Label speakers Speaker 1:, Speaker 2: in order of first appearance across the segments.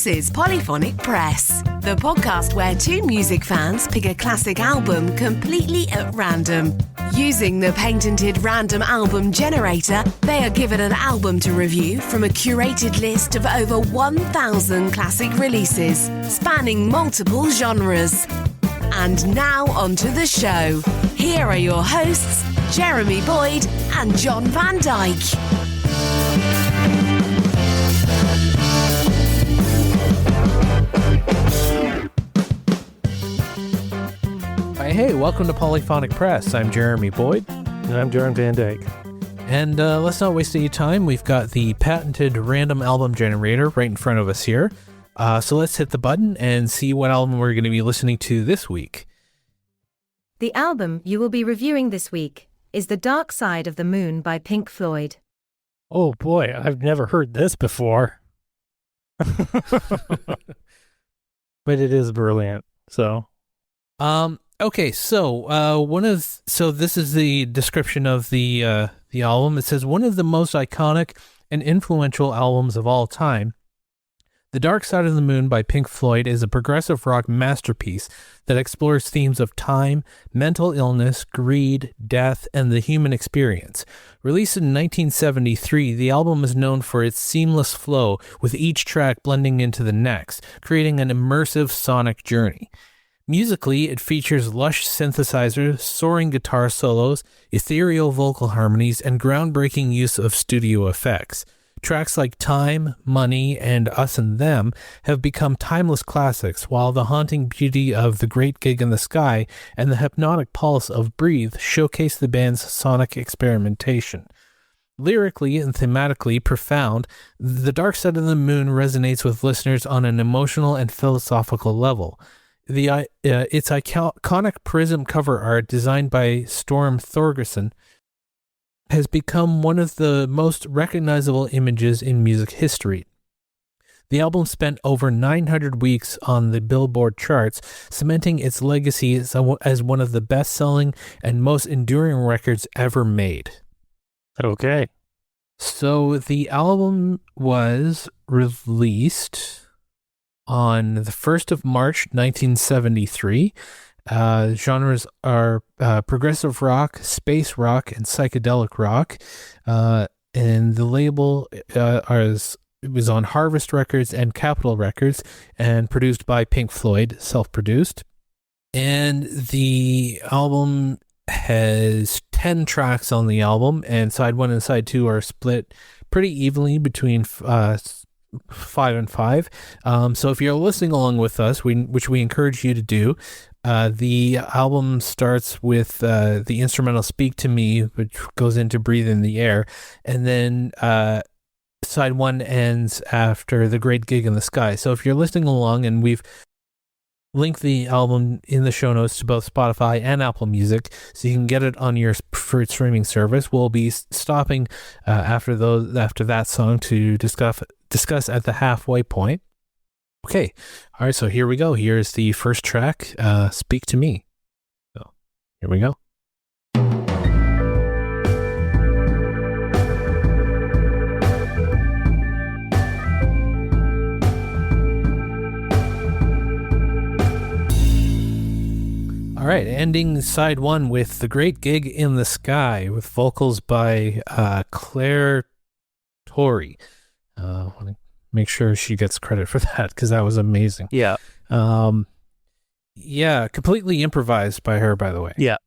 Speaker 1: This is Polyphonic Press, the podcast where two music fans pick a classic album completely at random. Using the patented random album generator, they are given an album to review from a curated list of over 1,000 classic releases, spanning multiple genres. And now onto the show. Here are your hosts, Jeremy Boyd and John Van Dyke.
Speaker 2: Hey, welcome to Polyphonic Press. I'm Jeremy Boyd.
Speaker 3: And I'm John Van Dyke.
Speaker 2: And let's not waste any time. We've got the patented random album generator right in front of us here. So let's hit the button and see what album we're going to be listening to this week.
Speaker 4: The album you will be reviewing this week is The Dark Side of the Moon by Pink Floyd.
Speaker 3: Oh boy, I've never heard this before. But it is brilliant, so...
Speaker 2: Okay, so this is the description of the album. It says, one of the most iconic and influential albums of all time, The Dark Side of the Moon by Pink Floyd is a progressive rock masterpiece that explores themes of time, mental illness, greed, death, and the human experience. Released in 1973, the album is known for its seamless flow, with each track blending into the next, creating an immersive sonic journey. Musically, it features lush synthesizers, soaring guitar solos, ethereal vocal harmonies, and groundbreaking use of studio effects. Tracks like Time, Money, and Us and Them have become timeless classics, while the haunting beauty of The Great Gig in the Sky and the hypnotic pulse of Breathe showcase the band's sonic experimentation. Lyrically and thematically profound, The Dark Side of the Moon resonates with listeners on an emotional and philosophical level. Its iconic prism cover art, designed by Storm Thorgerson, has become one of the most recognizable images in music history. The album spent over 900 weeks on the Billboard charts, cementing its legacy as one of the best-selling and most enduring records ever made.
Speaker 3: Okay.
Speaker 2: So the album was released on the 1st of March, 1973. Genres are progressive rock, space rock, and psychedelic rock. And the label was on Harvest Records and Capitol Records, and produced by Pink Floyd, self-produced. And the album has 10 tracks on the album, and side 1 and side 2 are split pretty evenly between 5 and 5. So if you're listening along with us, which we encourage you to do, the album starts with the instrumental Speak to Me, which goes into Breathe in the Air, and then side 1 ends after The Great Gig in the Sky. So if you're listening along, and we've linked the album in the show notes to both Spotify and Apple Music, so you can get it on your preferred streaming service. We'll be stopping after that song to discuss at the halfway point. Okay, all right, so here we go. Here's the first track, Speak to Me. So here we go. All right, ending side 1 with The Great Gig in the Sky, with vocals by Claire Torrey. I want to make sure she gets credit for that, because that was amazing.
Speaker 3: Yeah.
Speaker 2: Yeah, completely improvised by her, by the way.
Speaker 3: Yeah.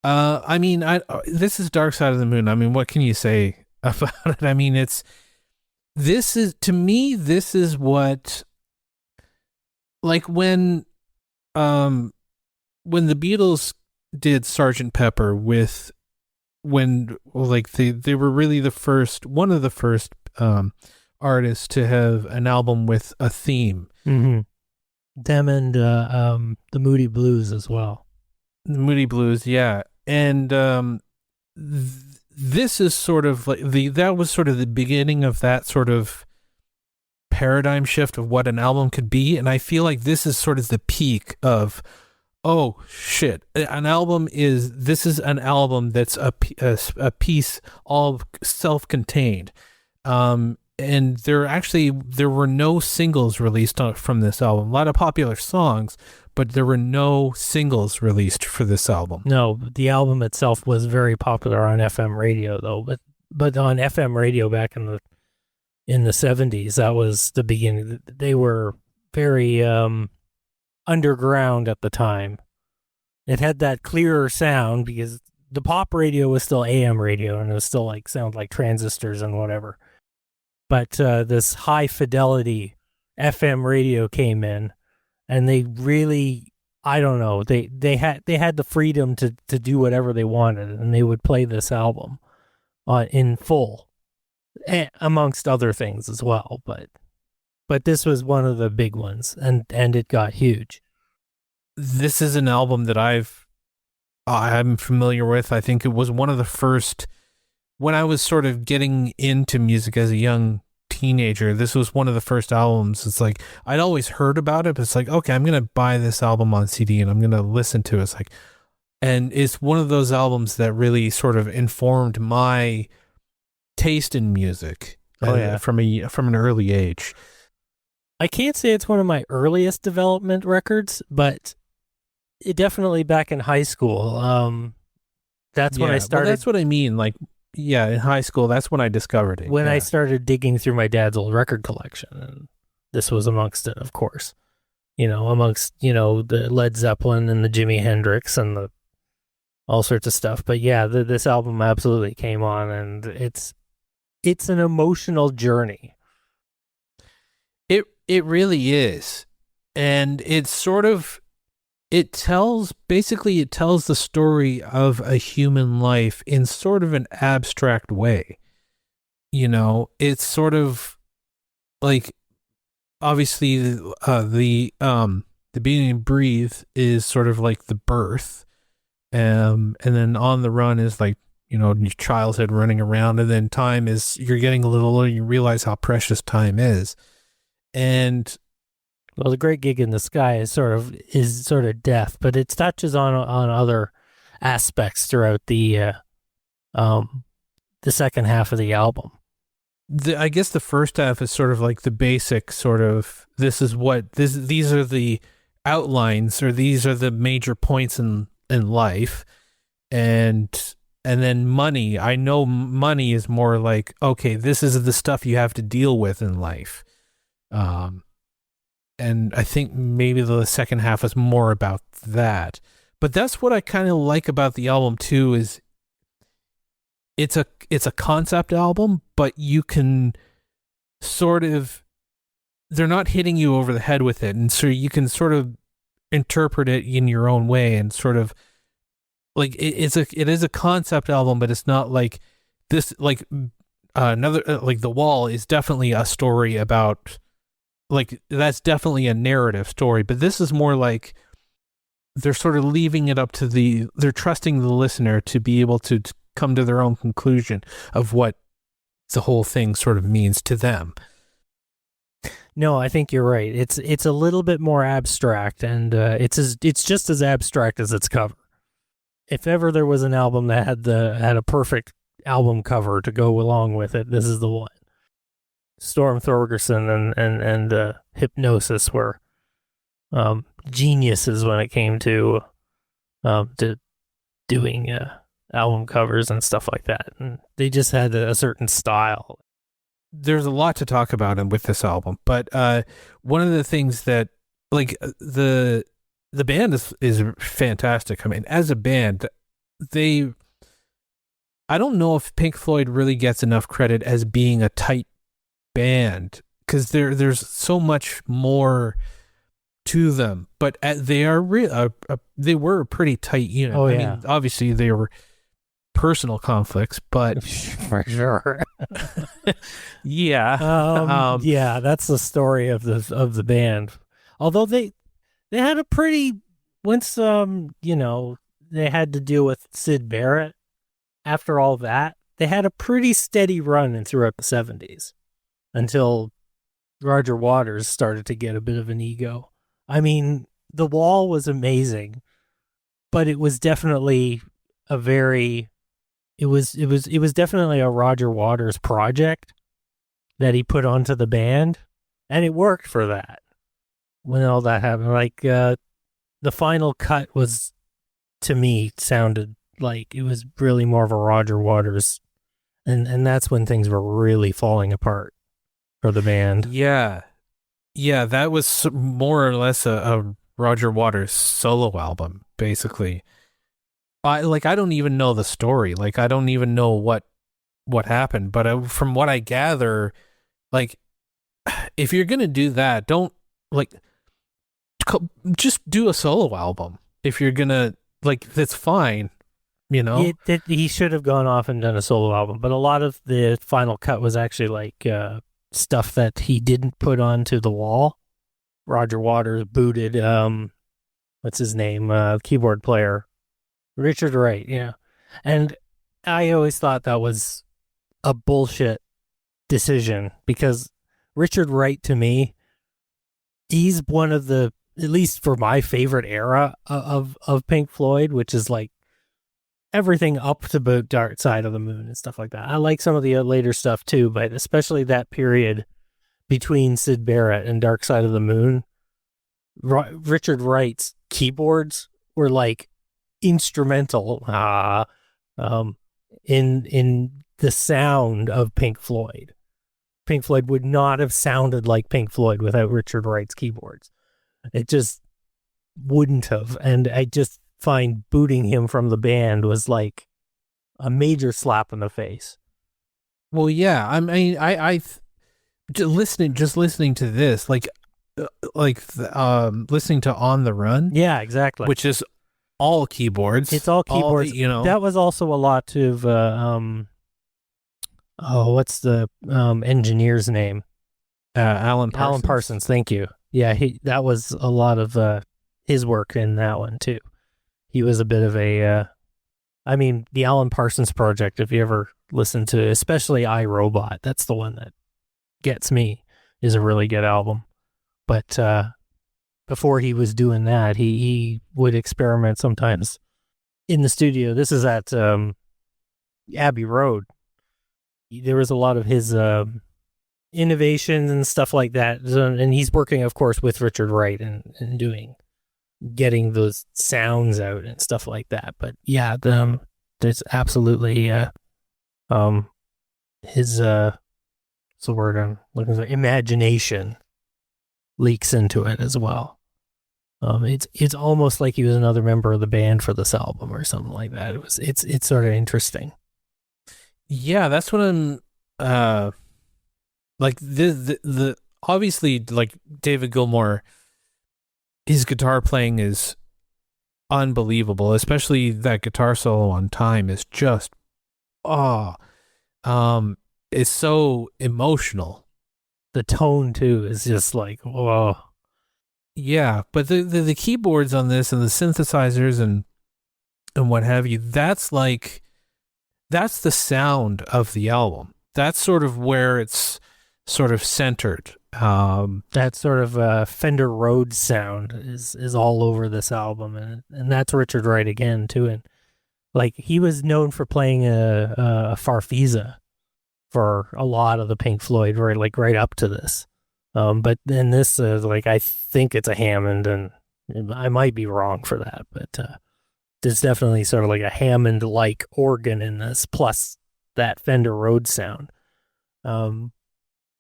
Speaker 2: I mean, this is Dark Side of the Moon. I mean, what can you say about it? I mean, to me, this is what, like when the Beatles did Sgt. Pepper they were really one of the first artists to have an album with a theme.
Speaker 3: Mm-hmm. Them and the Moody Blues as well.
Speaker 2: The Moody Blues, yeah. And this is sort of like that was sort of the beginning of that sort of paradigm shift of what an album could be. And I feel like this is sort of the peak of, oh shit, this is an album that's a piece all self-contained. and there were no singles released from this album. A lot of popular songs, but there were no singles released for this album.
Speaker 3: No, the album itself was very popular on FM radio, though. But on FM radio back in the 70s, that was the beginning. They were very underground at the time. It had that clearer sound because the pop radio was still AM radio, and it was still like sound like transistors and whatever. But this high fidelity FM radio came in, and they really, I don't know, they had the freedom to do whatever they wanted, and they would play this album in full, amongst other things as well. But this was one of the big ones, and it got huge.
Speaker 2: This is an album that I'm familiar with. I think it was one of the first, when I was sort of getting into music as a young teenager, this was one of the first albums. It's like, I'd always heard about it, but it's like, okay, I'm going to buy this album on CD and I'm going to listen to it. It's like, and it's one of those albums that really sort of informed my taste in music from an early age.
Speaker 3: I can't say it's one of my earliest development records, but it definitely back in high school. That's when I started.
Speaker 2: Well, that's what I mean. Like, yeah, in high school, that's when I discovered it.
Speaker 3: When I started digging through my dad's old record collection, and this was amongst it, of course. Amongst the Led Zeppelin and the Jimi Hendrix and the all sorts of stuff. But yeah, this album absolutely came on, and it's an emotional journey.
Speaker 2: It really is, and it's sort of. It tells the story of a human life in sort of an abstract way. It's sort of like, obviously the beginning of Breathe is sort of like the birth. And then On the Run is like, your childhood running around, and then time is, you're getting a little older, you realize how precious time is. And
Speaker 3: well, The Great Gig in the Sky is sort of death, but it touches on other aspects throughout the second half of the album.
Speaker 2: I guess the first half is sort of like the basic sort of, these are the outlines, or these are the major points in life, and then money. I know money is more like, okay, this is the stuff you have to deal with in life. And I think maybe the second half is more about that. But that's what I kind of like about the album too, is it's a concept album, but you can sort of, they're not hitting you over the head with it. And so you can sort of interpret it in your own way, and sort of like, it is a concept album, but it's not like this, like another, like The Wall is definitely a story about, like, that's definitely a narrative story, but this is more like they're sort of leaving it up to they're trusting the listener to be able to come to their own conclusion of what the whole thing sort of means to them.
Speaker 3: No, I think you're right. It's a little bit more abstract, and it's just as abstract as its cover. If ever there was an album that had a perfect album cover to go along with it, this is the one. Storm Thorgerson and Hypnosis were geniuses when it came to doing album covers and stuff like that. And they just had a certain style.
Speaker 2: There's a lot to talk about with this album, but one of the things that, like, the band is fantastic. I mean, as a band, I don't know if Pink Floyd really gets enough credit as being a tight band, because there's so much more to them, but they were a pretty tight unit.
Speaker 3: Oh, yeah.
Speaker 2: I mean, obviously they were personal conflicts, but
Speaker 3: for sure.
Speaker 2: Yeah.
Speaker 3: Yeah, that's the story of the band. Although they had a pretty, once they had to deal with Syd Barrett, after all that, they had a pretty steady run throughout the 70s until Roger Waters started to get a bit of an ego. I mean, The Wall was amazing, but it was definitely it was definitely a Roger Waters project. that he put onto the band, and it worked for that. When all that happened, like the final cut was, to me, sounded like it was really more of a Roger Waters, and that's when things were really falling apart for the band.
Speaker 2: Yeah, that was more or less a Roger Waters solo album, basically. I don't even know the story. Like, I don't even know what happened. But from what I gather, like, if you're gonna do that, don't just do a solo album. If you're gonna that's fine. You know,
Speaker 3: he should have gone off and done a solo album. But a lot of the final cut was actually stuff that he didn't put onto the wall. Roger Waters booted what's his name, keyboard player, Richard Wright, yeah. And I always thought that was a bullshit decision, because Richard Wright, to me, he's one of the, at least for my favorite era of Pink Floyd, which is like everything up to about Dark Side of the Moon and stuff like that. I like some of the later stuff too, but especially that period between Syd Barrett and Dark Side of the Moon. Richard Wright's keyboards were like instrumental in the sound of Pink Floyd. Pink Floyd would not have sounded like Pink Floyd without Richard Wright's keyboards. It just wouldn't have. And I just find booting him from the band was like a major slap in the face.
Speaker 2: Well, yeah. I mean, I listening to this, listening to On the Run.
Speaker 3: Yeah, exactly.
Speaker 2: Which is all keyboards.
Speaker 3: It's all keyboards. That was also a lot of what's the engineer's name?
Speaker 2: Alan Parsons.
Speaker 3: Alan Parsons, thank you. Yeah, that was a lot of his work in that one too. He was a bit of a the Alan Parsons Project, if you ever listen to, especially I, Robot, that's the one that gets me, is a really good album. But before he was doing that, he would experiment sometimes in the studio. This is at Abbey Road. There was a lot of his innovations and stuff like that. And he's working, of course, with Richard Wright and getting those sounds out and stuff like that. But yeah, there's absolutely his what's the word I'm looking for? Imagination leaks into it as well. It's almost like he was another member of the band for this album or something like that. It's sort of interesting.
Speaker 2: Yeah, that's what I'm like the obviously, like, David Gilmour, his guitar playing is unbelievable, especially that guitar solo on Time is just it's so emotional.
Speaker 3: The tone too is just like, whoa.
Speaker 2: Yeah, but the keyboards on this and the synthesizers and what have you, that's the sound of the album. That's sort of where it's sort of centered.
Speaker 3: That sort of Fender Rhodes sound is all over this album, and that's Richard Wright again too. And like, he was known for playing a Farfisa for a lot of the Pink Floyd, right up to this. But then this, I think it's a Hammond, and I might be wrong for that, but there's definitely sort of like a Hammond-like organ in this, plus that Fender Rhodes sound.
Speaker 2: And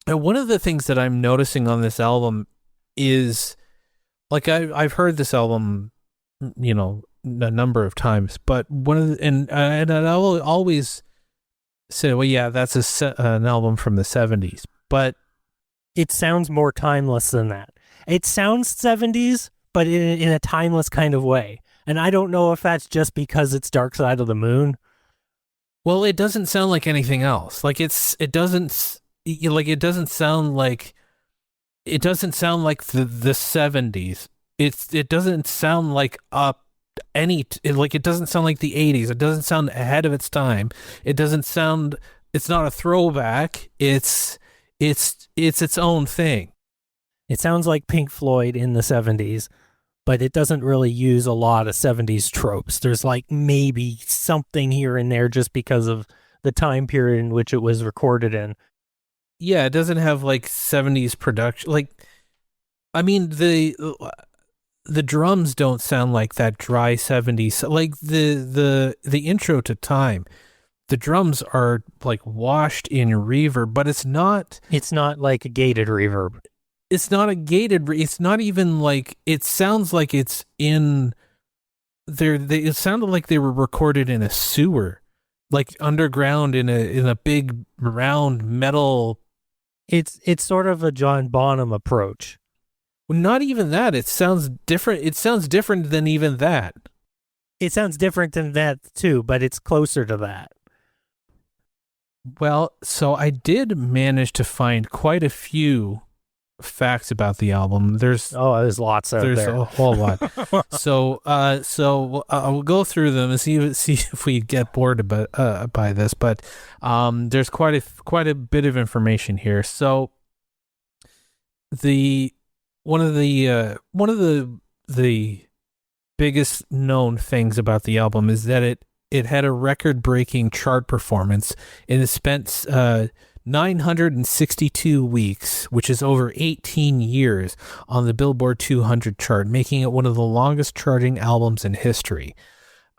Speaker 2: one of the things that I'm noticing on this album is, like, I've heard this album, a number of times, but and I will always say, well, yeah, that's an album from the 70s, but
Speaker 3: it sounds more timeless than that. It sounds 70s, but in a timeless kind of way. And I don't know if that's just because it's Dark Side of the Moon.
Speaker 2: Well, it doesn't sound like anything else. Like, it doesn't sound like the 70s. It doesn't sound like it doesn't sound like the 80s. It doesn't sound ahead of its time. It's not a throwback. It's its own thing.
Speaker 3: It sounds like Pink Floyd in the 70s, but it doesn't really use a lot of 70s tropes. There's like maybe something here and there just because of the time period in which it was recorded in.
Speaker 2: Yeah, it doesn't have like 70s production. Like, I mean, the drums don't sound like that dry 70s. Like the intro to Time, the drums are like washed in reverb, but it's not
Speaker 3: like a gated reverb.
Speaker 2: It's not a gated. It's not even like, it sounds like it's in there. It sounded like they were recorded in a sewer, like underground in a big round metal.
Speaker 3: It's sort of a John Bonham approach.
Speaker 2: Well, not even that. It sounds different. It sounds different than even that.
Speaker 3: It sounds different than that too, but it's closer to that.
Speaker 2: Well, so I did manage to find quite a few facts about the album. There's
Speaker 3: lots out there.
Speaker 2: There's a whole lot. So we'll go through them and see if we get bored by this. But there's quite a bit of information here. So one of the biggest known things about the album is that it had a record-breaking chart performance, and it spent 962 weeks, which is over 18 years, on the Billboard 200 chart, making it one of the longest charting albums in history.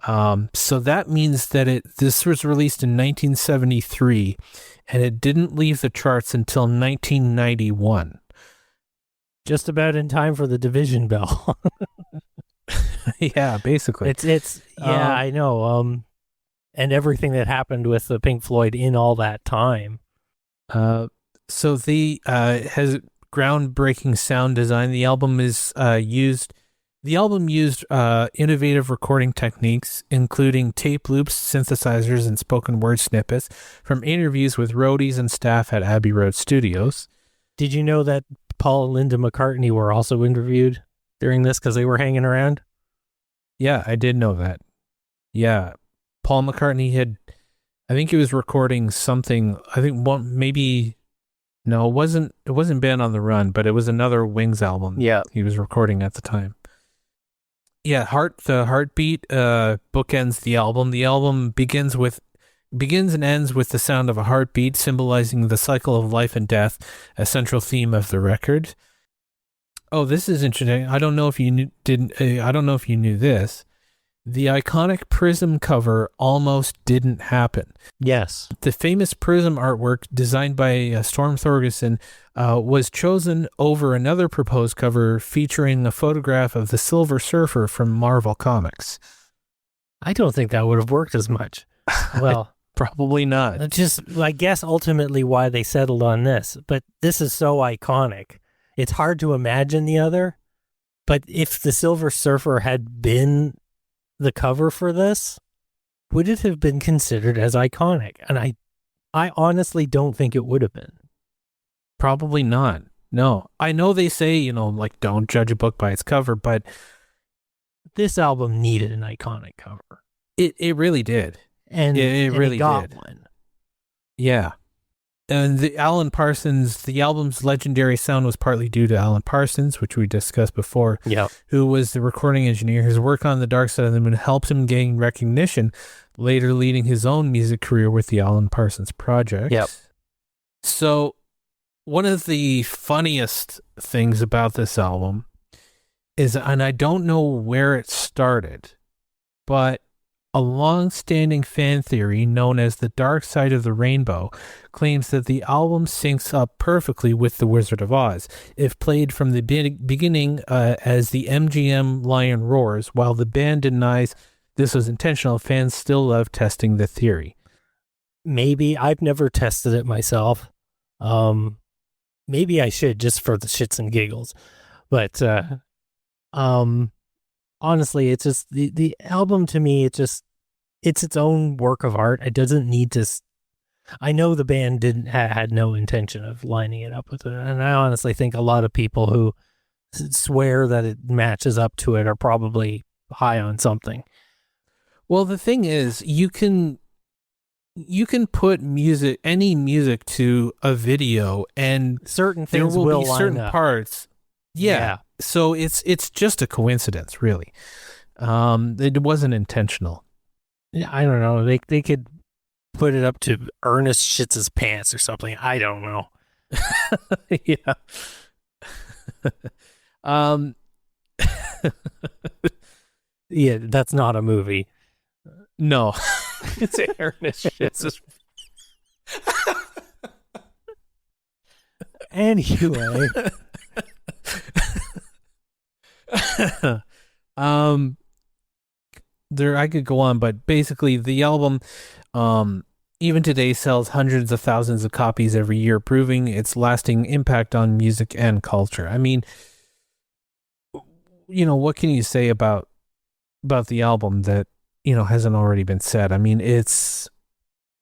Speaker 2: So that means that this was released in 1973, and it didn't leave the charts until 1991.
Speaker 3: Just about in time for the Division Bell.
Speaker 2: Yeah, basically.
Speaker 3: I know. And everything that happened with the Pink Floyd in all that time.
Speaker 2: So has groundbreaking sound design. The album used innovative recording techniques, including tape loops, synthesizers, and spoken word snippets from interviews with roadies and staff at Abbey Road Studios.
Speaker 3: Did you know that Paul and Linda McCartney were also interviewed during this because they were hanging around?
Speaker 2: Yeah, I did know that. Yeah, Paul McCartney I think he was recording something. I think it wasn't Band on the Run, but it was another Wings album.
Speaker 3: Yeah,
Speaker 2: he was recording at the time. Yeah, the heartbeat bookends the album. The album begins and ends with the sound of a heartbeat, symbolizing the cycle of life and death, a central theme of the record. Oh, this is interesting. I don't know if you knew this. The iconic Prism cover almost didn't happen.
Speaker 3: Yes.
Speaker 2: The famous Prism artwork designed by Storm Thorgerson was chosen over another proposed cover featuring a photograph of the Silver Surfer from Marvel Comics.
Speaker 3: I don't think that would have worked as much. Well,
Speaker 2: probably not.
Speaker 3: I guess ultimately why they settled on this, but this is so iconic. It's hard to imagine the other, but if the Silver Surfer had been the cover for this, would it have been considered as iconic? And I honestly don't think it would have been.
Speaker 2: Probably not. No. I know they say, don't judge a book by its cover, but
Speaker 3: this album needed an iconic cover.
Speaker 2: It really did.
Speaker 3: And it really got one.
Speaker 2: Yeah. And the album's legendary sound was partly due to Alan Parsons, which we discussed before, who was the recording engineer. His work on The Dark Side of the Moon helped him gain recognition, later leading his own music career with the Alan Parsons Project.
Speaker 3: Yep.
Speaker 2: So one of the funniest things about this album is, and I don't know where it started, but a long-standing fan theory known as the Dark Side of the Rainbow claims that the album syncs up perfectly with The Wizard of Oz if played from the beginning as the MGM lion roars. While the band denies this was intentional, fans still love testing the theory.
Speaker 3: Maybe. I've never tested it myself. Maybe I should, just for the shits and giggles. But honestly, it's just the album to me. It's its own work of art. It doesn't need to. I know the band had no intention of lining it up with it, and I honestly think a lot of people who swear that it matches up to it are probably high on something.
Speaker 2: Well, the thing is, you can put any music to a video, and
Speaker 3: certain things will
Speaker 2: be certain
Speaker 3: line up.
Speaker 2: Parts. Yeah. So it's just a coincidence, really. It wasn't intentional.
Speaker 3: I don't know. They could put it up to Ernest Shits his pants or something. I don't know. Yeah. Yeah, that's not a movie.
Speaker 2: No, it's Ernest Shits.
Speaker 3: Anyway.
Speaker 2: There I could go on, but basically the album even today sells hundreds of thousands of copies every year, proving its lasting impact on music and culture. I mean, what can you say about the album that hasn't already been said? I mean, it's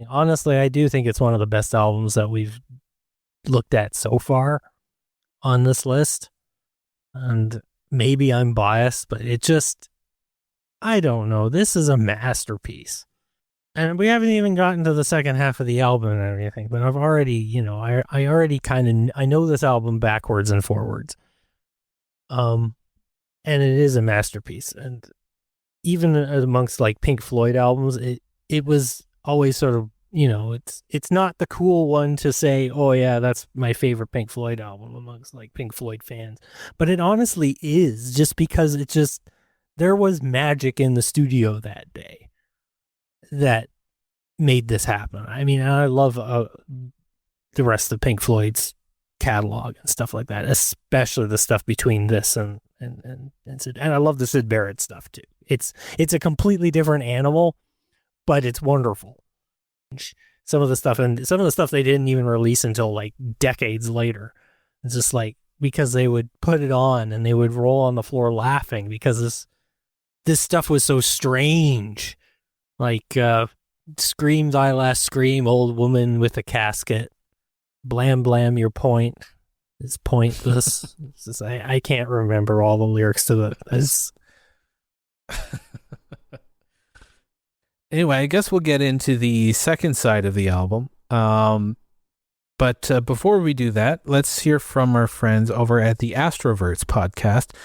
Speaker 3: honestly, I do think it's one of the best albums that we've looked at so far on this list. And maybe I'm biased, but it just, I don't know. This is a masterpiece. And we haven't even gotten to the second half of the album and anything, but I've already, I already I know this album backwards and forwards. And it is a masterpiece. And even amongst like Pink Floyd albums, it was always sort of, it's not the cool one to say, oh yeah, that's my favorite Pink Floyd album amongst like Pink Floyd fans. But it honestly is, just because there was magic in the studio that day that made this happen. I mean, I love the rest of Pink Floyd's catalog and stuff like that, especially the stuff between this and I love the Syd Barrett stuff too. It's a completely different animal, but it's wonderful. Some of the stuff they didn't even release until like decades later. It's just like, because they would put it on and they would roll on the floor laughing because this stuff was so strange. Like, scream thy last scream, old woman with a casket. Blam, blam, your point is pointless. It's just, I can't remember all the lyrics to this.
Speaker 2: Anyway, I guess we'll get into the second side of the album. But before we do that, let's hear from our friends over at the Astroverts podcast.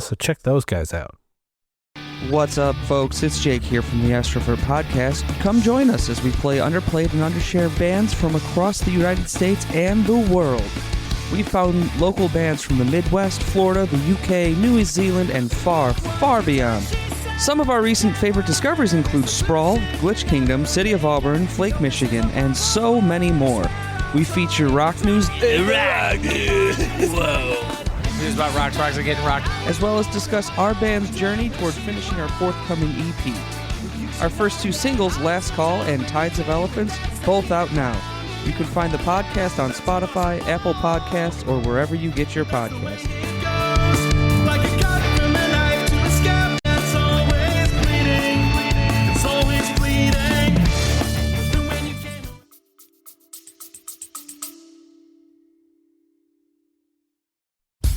Speaker 2: So check those guys out.
Speaker 5: What's up, folks? It's Jake here from the Astrovert Podcast. Come join us as we play underplayed and undershared bands from across the United States and the world. We found local bands from the Midwest, Florida, the UK, New Zealand, and far, far beyond. Some of our recent favorite discoveries include Sprawl, Glitch Kingdom, City of Auburn, Flake, Michigan, and so many more. We feature rock news. Rock news! Whoa! News about rock stars are getting rocked. As well as discuss our band's journey toward finishing our forthcoming EP. Our first two singles, Last Call and Tides of Elephants, both out now. You can find the podcast on Spotify, Apple Podcasts, or wherever you get your podcasts.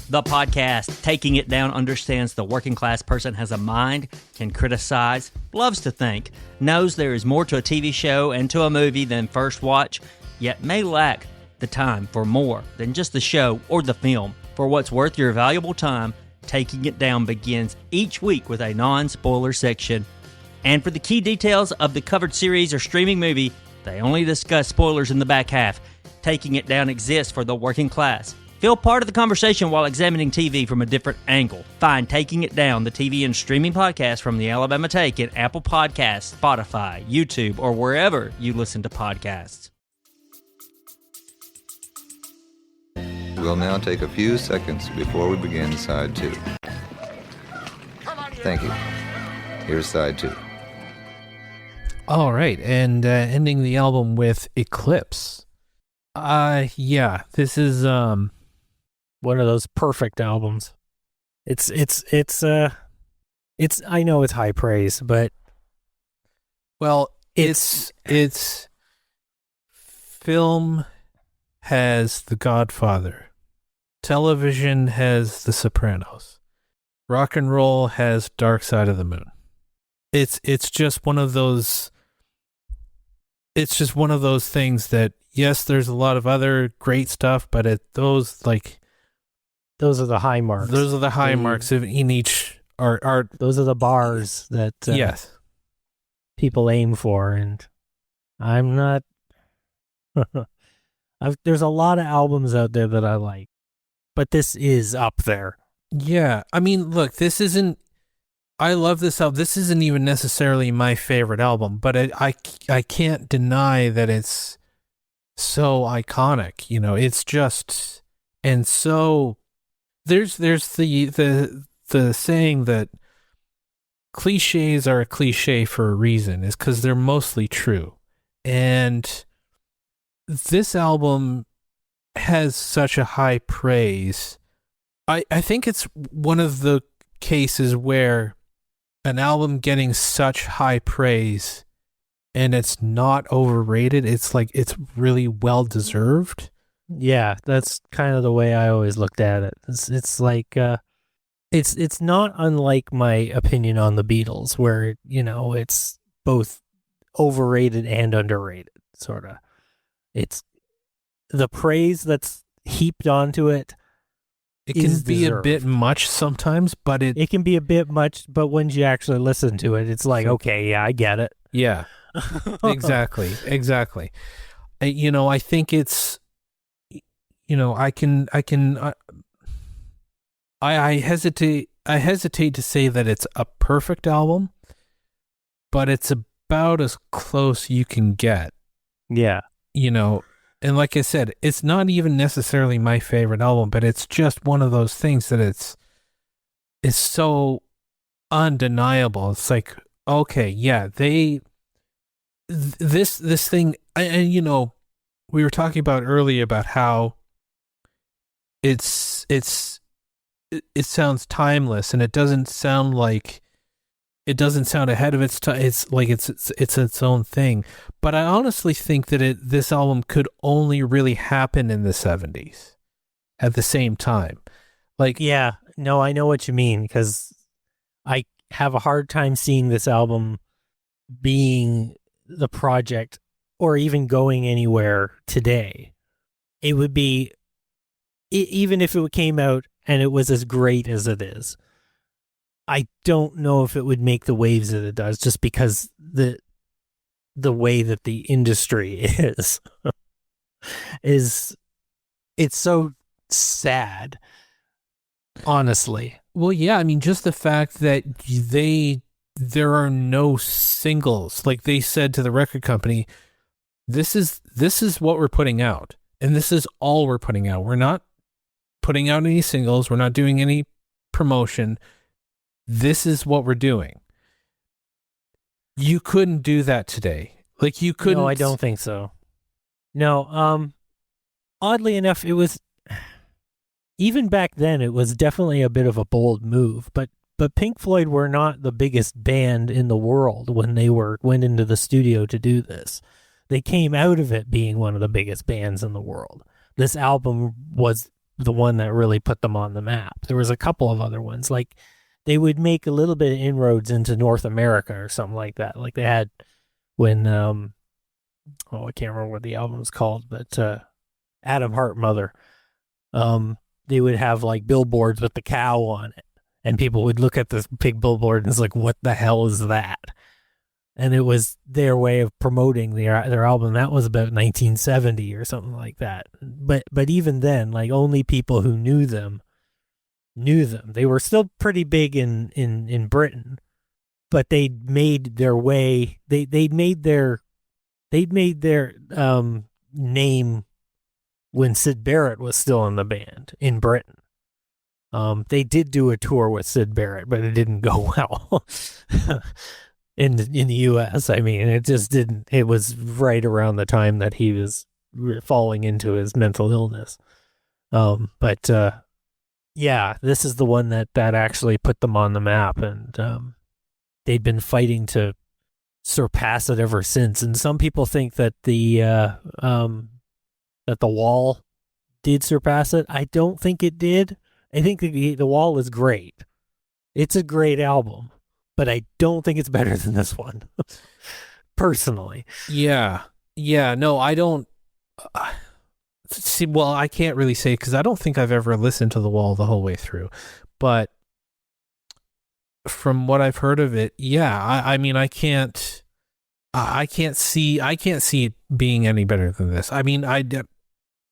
Speaker 6: The podcast, Taking It Down, understands the working class person has a mind, can criticize, loves to think, knows there is more to a TV show and to a movie than first watch, yet may lack the time for more than just the show or the film. For what's worth your valuable time, Taking It Down begins each week with a non-spoiler section. And for the key details of the covered series or streaming movie, they only discuss spoilers in the back half. Taking It Down exists for the working class. Feel part of the conversation while examining TV from a different angle. Find Taking It Down, the TV and streaming podcast from the Alabama Take in Apple Podcasts, Spotify, YouTube, or wherever you listen to podcasts.
Speaker 7: We'll now take a few seconds before we begin side 2. Thank you. Here's side 2.
Speaker 2: All right, and ending the album with Eclipse. Yeah, this is
Speaker 3: one of those perfect albums. It's I know it's high praise, but
Speaker 2: well, it's film has The Godfather. Television has The Sopranos. Rock and roll has Dark Side of the Moon. It's just one of those things that, yes, there's a lot of other great stuff, but those
Speaker 3: are the high marks.
Speaker 2: Those are the high marks in each art.
Speaker 3: Those are the bars that
Speaker 2: yes,
Speaker 3: people aim for, and I'm not There's a lot of albums out there that I like, but this is up there.
Speaker 2: Yeah, I mean, look, this isn't. I love this album. This isn't even necessarily my favorite album, but I can't deny that it's so iconic. You know, it's just, and so there's the saying that cliches are a cliche for a reason, is because they're mostly true. And this album has such a high praise. I think it's one of the cases where an album getting such high praise and it's not overrated, it's like it's really well deserved.
Speaker 3: Yeah, that's kind of the way I always looked at it. It's like it's not unlike my opinion on the Beatles, where, you know, it's both overrated and underrated, sort of. It's the praise that's heaped onto it.
Speaker 2: It can be
Speaker 3: deserved.
Speaker 2: a bit much sometimes, but it
Speaker 3: can be a bit much, but when you actually listen to it, it's like, okay, yeah, I get it.
Speaker 2: Yeah, exactly. You know, I think it's, you know, I hesitate to say that it's a perfect album, but it's about as close you can get.
Speaker 3: Yeah.
Speaker 2: You know, and like I said, it's not even necessarily my favorite album, but it's just one of those things that it's so undeniable. It's like, okay, yeah, this thing, and you know, we were talking about earlier about how it sounds timeless, and it doesn't sound ahead of its time. It's like it's its own thing. But I honestly think that this album could only really happen in the 70s at the same time. Like,
Speaker 3: yeah, no, I know what you mean, because I have a hard time seeing this album being the project or even going anywhere today. It would be, even if it came out and it was as great as it is, I don't know if it would make the waves that it does, just because the way that the industry is it's so sad, honestly.
Speaker 2: Well, yeah, I mean, just the fact that there are no singles. Like they said to the record company, this is what we're putting out, and this is all we're putting out. We're not putting out any singles. We're not doing any promotion. This is what we're doing. You couldn't do that today. Like, you couldn't.
Speaker 3: No, I don't think so. No, oddly enough, it was, even back then, it was definitely a bit of a bold move, but Pink Floyd were not the biggest band in the world when they went into the studio to do this. They came out of it being one of the biggest bands in the world. This album was the one that really put them on the map. There was a couple of other ones, like they would make a little bit of inroads into North America or something like that. Like they had when, I can't remember what the album was called, but Adam Hart Mother. They would have like billboards with the cow on it, and people would look at this big billboard and it's like, what the hell is that? And it was their way of promoting their album. That was about 1970 or something like that. But even then, like, only people who knew them. They were still pretty big in Britain, but they made their way. They made their name when Syd Barrett was still in the band in Britain. They did do a tour with Syd Barrett, but it didn't go well in the U.S. I mean, it just didn't. It was right around the time that he was falling into his mental illness. Yeah, this is the one that actually put them on the map, and they'd been fighting to surpass it ever since. And some people think that the Wall did surpass it. I don't think it did. I think the Wall is great. It's a great album, but I don't think it's better than this one, personally.
Speaker 2: Yeah. No, I don't. See, well, I can't really say, because I don't think I've ever listened to The Wall the whole way through, but from what I've heard of it, yeah, I mean, I can't see it being any better than this. I mean,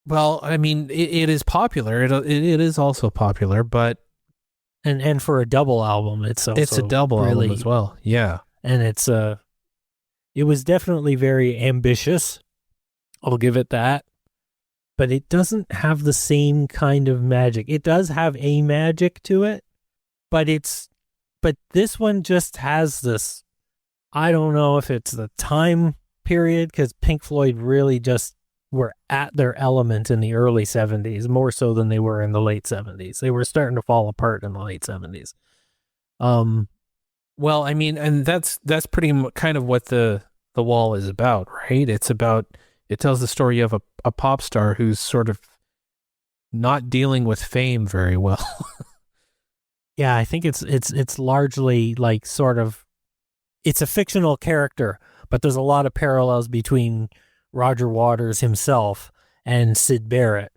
Speaker 2: Well, I mean, it is popular. It is also popular, but
Speaker 3: And for a double album, it's also
Speaker 2: it's a double
Speaker 3: really,
Speaker 2: album as well. Yeah.
Speaker 3: and it was definitely very ambitious. I'll give it that. But it doesn't have the same kind of magic. It does have a magic to it, but this one just has this, I don't know if it's the time period, because Pink Floyd really just were at their element in the early 70s, more so than they were in the late 70s. They were starting to fall apart in the late 70s.
Speaker 2: Well, I mean, and that's pretty kind of what the Wall is about, right? It tells the story of a pop star who's sort of not dealing with fame very well.
Speaker 3: Yeah, I think it's largely like sort of, it's a fictional character, but there's a lot of parallels between Roger Waters himself and Syd Barrett.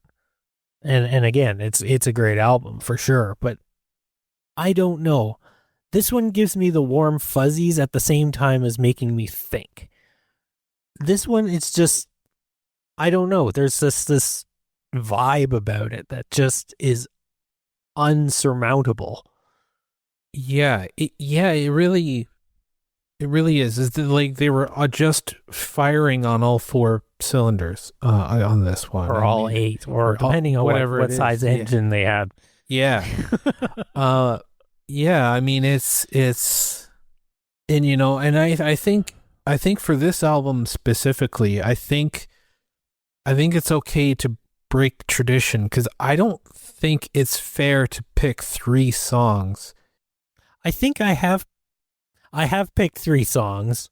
Speaker 3: And again, it's a great album for sure, but I don't know. This one gives me the warm fuzzies at the same time as making me think. This one, it's just, I don't know. There's this vibe about it that just is unsurmountable.
Speaker 2: Yeah, it really is. It's like they were just firing on all four cylinders on this one,
Speaker 3: Or all eight, or depending on what size engine they had.
Speaker 2: Yeah. Yeah, I mean it's and you know, and I think for this album specifically, I think it's okay to break tradition, because I don't think it's fair to pick 3 songs.
Speaker 3: I think I have picked 3 songs,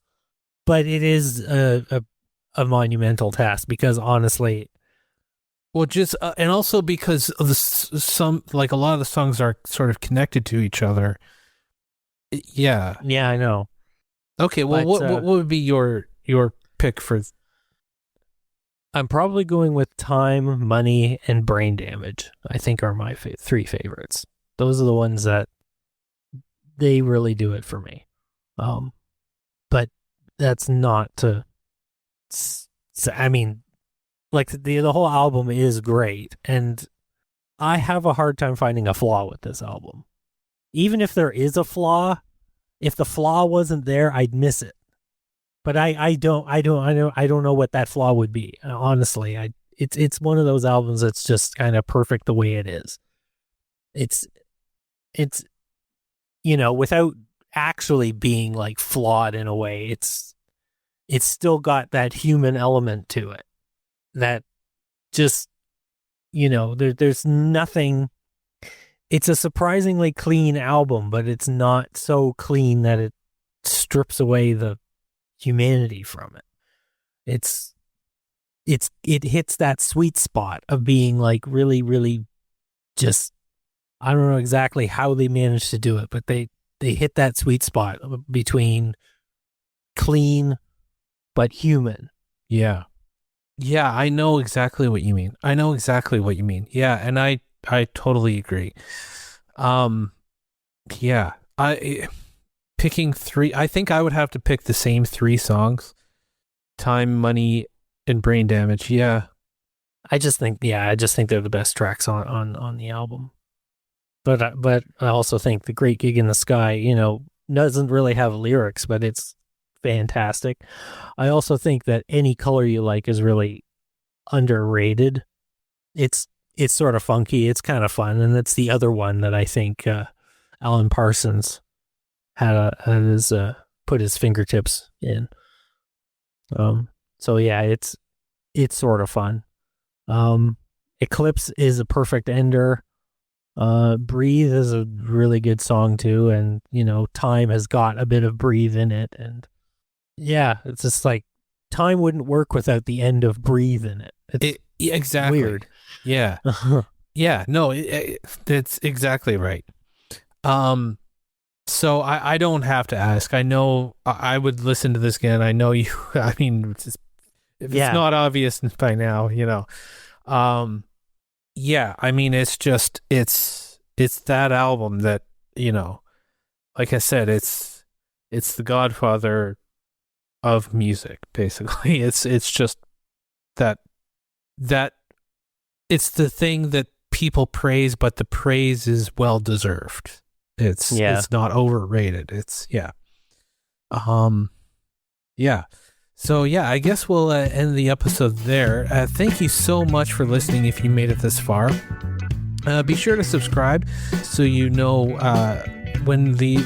Speaker 3: but it is a monumental task, because honestly,
Speaker 2: well, just and also because of some, like, a lot of the songs are sort of connected to each other. Yeah.
Speaker 3: Yeah, I know.
Speaker 2: Okay, well,
Speaker 3: But,
Speaker 2: what would be your pick for?
Speaker 3: I'm probably going with Time, Money, and Brain Damage. I think are my 3 favorites. Those are the ones that they really do it for me. But that's not to. I mean, like the whole album is great, and I have a hard time finding a flaw with this album. Even if there is a flaw, if the flaw wasn't there, I'd miss it. But I don't know what that flaw would be. Honestly, it's one of those albums that's just kind of perfect the way it is. It's you know, without actually being like flawed in a way, it's still got that human element to it that just, you know, there's nothing. It's a surprisingly clean album, but it's not so clean that it strips away the humanity from it. It hits that sweet spot of being like really, really just, I don't know exactly how they managed to do it, but they hit that sweet spot between clean but human.
Speaker 2: Yeah. Yeah, I know exactly what you mean. Yeah, and I totally agree. Yeah, picking 3, I think I would have to pick the same 3 songs: Time, Money, and Brain Damage. Yeah.
Speaker 3: I just think they're the best tracks on the album. But I also think The Great Gig in the Sky, you know, doesn't really have lyrics, but it's fantastic. I also think that Any Color You Like is really underrated. It's sort of funky. It's kind of fun, and it's the other one that I think Alan Parsons had put his fingertips in. So yeah, it's sort of fun. Eclipse is a perfect ender. Breathe is a really good song too, and you know, Time has got a bit of Breathe in it, and yeah, it's just like Time wouldn't work without the end of Breathe in it. It's
Speaker 2: exactly
Speaker 3: weird.
Speaker 2: Yeah. Yeah, no, it's exactly right. So I don't have to ask. I know I would listen to this again. I know you. I mean, if it's not obvious by now, you know. Yeah, I mean, it's just it's that album that, you know, like I said, it's the Godfather of music, basically. It's just that it's the thing that people praise, but the praise is well deserved. It's not overrated. So yeah, I guess we'll end the episode there. Thank you so much for listening. If you made it this far, be sure to subscribe so you know when we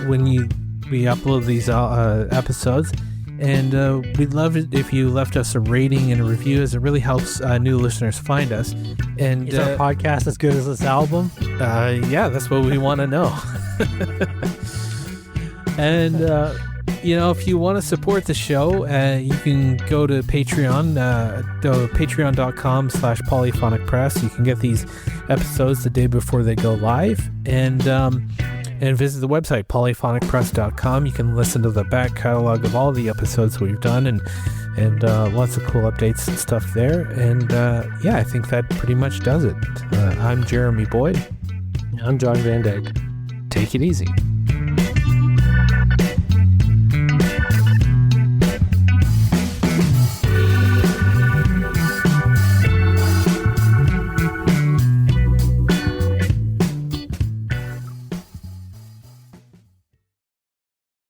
Speaker 2: upload these episodes. And we'd love it if you left us a rating and a review, as it really helps new listeners find us. And
Speaker 3: is our podcast as good as this album?
Speaker 2: Yeah, that's what we want to know. And if you want to support the show, you can go to Patreon, patreon.com/Polyphonic Press. You can get these episodes the day before they go live, and visit the website, polyphonicpress.com. You can listen to the back catalog of all the episodes we've done, and lots of cool updates and stuff there. And I think that pretty much does it. I'm Jeremy Boyd.
Speaker 3: I'm John Van Dyke.
Speaker 2: Take it easy.